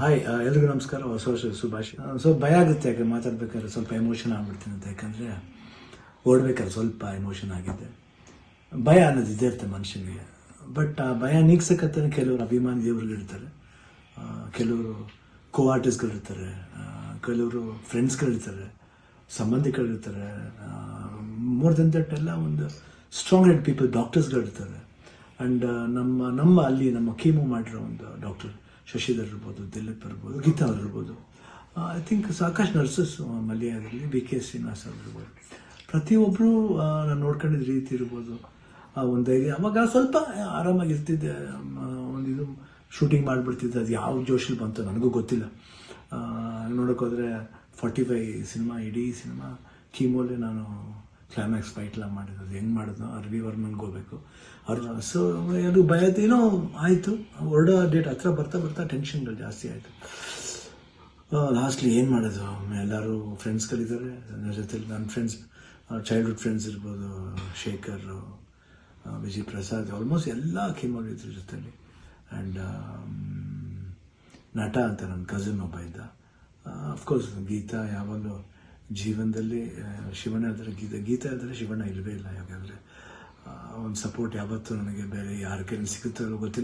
Hi, ಎಲ್ರಿಗೂ ನಮಸ್ಕಾರ. ಹೊಸ ವರ್ಷ ಶುಭಾಶಯ. ಭಯ ಆಗುತ್ತೆ, ಯಾಕೆ ಮಾತಾಡ್ಬೇಕಾದ್ರೆ ಸ್ವಲ್ಪ ಎಮೋಷನ್ ಆಗ್ಬಿಡ್ತೀನಿ ಅಂತ. ಯಾಕಂದರೆ ಓಡ್ಬೇಕಾದ್ರೆ ಸ್ವಲ್ಪ ಎಮೋಷನ್ ಆಗಿದೆ. ಭಯ ಅನ್ನೋದು ಇದೇ ಇರುತ್ತೆ ಮನುಷ್ಯನಿಗೆ. ಬಟ್ ಆ ಭಯ ನೀಗ್ಸಕ್ಕಂತಾನೆ ಕೆಲವರು ಅಭಿಮಾನಿ ದೇವರುಗಳಿರ್ತಾರೆ, ಕೆಲವರು ಕೋ ಆರ್ಟಿಸ್ಟ್ಗಳಿರ್ತಾರೆ, ಕೆಲವರು ಫ್ರೆಂಡ್ಸ್ಗಳಿರ್ತಾರೆ, ಸಂಬಂಧಿಕರಿರ್ತಾರೆ. ಮೋರ್ ದೆನ್ ದಟ್ ಎಲ್ಲ ಒಂದು ಸ್ಟ್ರಾಂಗ್ ಹೆಡ್ ಪೀಪಲ್, ಡಾಕ್ಟರ್ಸ್ಗಳಿರ್ತಾರೆ. ಆ್ಯಂಡ್ ನಮ್ಮ ಅಲ್ಲಿ ನಮ್ಮ ಕೀಮೋ ಮಾಡಿರೋ ಒಂದು ಡಾಕ್ಟರ್ ಶಶಿಧರ್ ಇರ್ಬೋದು, ದಿಲೀಪ್ ಇರ್ಬೋದು, ಗೀತಾ ಅವ್ರು ಇರ್ಬೋದು, ಐ ಥಿಂಕ್ ಸಾಕಷ್ಟು ನರ್ಸಸ್ ಮಲ್ಯಾದಲ್ಲಿ, ಬಿ ಕೆ ಶ್ರೀನಿವಾಸ್ ಅವ್ರು ಇರ್ಬೋದು. ಪ್ರತಿಯೊಬ್ಬರು ನಾನು ನೋಡ್ಕೊಂಡಿದ್ದ ರೀತಿ ಇರ್ಬೋದು, ಒಂದು ಅವಾಗ ಸ್ವಲ್ಪ ಆರಾಮಾಗಿರ್ತಿದ್ದೆ. ಒಂದಿದು ಶೂಟಿಂಗ್ ಮಾಡಿಬಿಡ್ತಿದ್ದೆ. ಅದು ಯಾವ ಜೋಶಲ್ಲಿ ಬಂತು ನನಗೂ ಗೊತ್ತಿಲ್ಲ. ನೋಡೋಕ್ಕೋದ್ರೆ 45 ಸಿನಿಮಾ, ಇಡೀ ಸಿನಿಮಾ ಕೀಮೋಲೆ ನಾನು ಕ್ಲೈಮ್ಯಾಕ್ಸ್ ಫೈಟ್ಲ ಮಾಡಿದ್ದು. ಅದು ಹೆಂಗೆ ಮಾಡಿದ್ನೋ ರವಿವರ್ಮನ್ಗೆ ಹೋಗ್ಬೇಕು ಅವ್ರು. ಸೊ ಅದು ಭಯ ಏನೋ ಆಯಿತು. ಹೊರಡೋ ಡೇಟ್ ಹತ್ರ ಬರ್ತಾ ಟೆನ್ಷನ್ಗಳು ಜಾಸ್ತಿ ಆಯಿತು. ಲಾಸ್ಟ್ಲಿ ಏನು ಮಾಡೋದು, ಎಲ್ಲರೂ ಫ್ರೆಂಡ್ಸ್ಗಳಿದ್ದಾರೆ ನನ್ನ ಜೊತೆಲಿ. ನನ್ನ ಫ್ರೆಂಡ್ಸ್, ಚೈಲ್ಡ್ಹುಡ್ ಫ್ರೆಂಡ್ಸ್ ಇರ್ಬೋದು, ಶೇಖರ್, ವಿಜಯ್ ಪ್ರಸಾದ್, ಆಲ್ಮೋಸ್ಟ್ ಎಲ್ಲ ಕೀಮೋಗಿದ್ರ ಜೊತೆಲಿ. ಆ್ಯಂಡ್ ನಟ ಅಂತ ನನ್ನ ಕಸಿನ್ ಒಬ್ಬ ಇದ್ದ. ಅಫ್ಕೋರ್ಸ್ ಗೀತಾ ಯಾವಾಗಲೂ ಜೀವನದಲ್ಲಿ ಶಿವಣ್ಣ ಇದ್ದರೆ ಗೀತಾ ಇದ್ದರೆ ಶಿವಣ್ಣ ಇಲ್ಲವೇ ಇಲ್ಲ. ಯಾಕಂದರೆ ಒಂದು ಸಪೋರ್ಟ್ ಯಾವತ್ತೂ ನನಗೆ ಬೇರೆ ಯಾರ ಕೈಲಿ ಸಿಗುತ್ತೋ ಗೊತ್ತಿಲ್ಲ.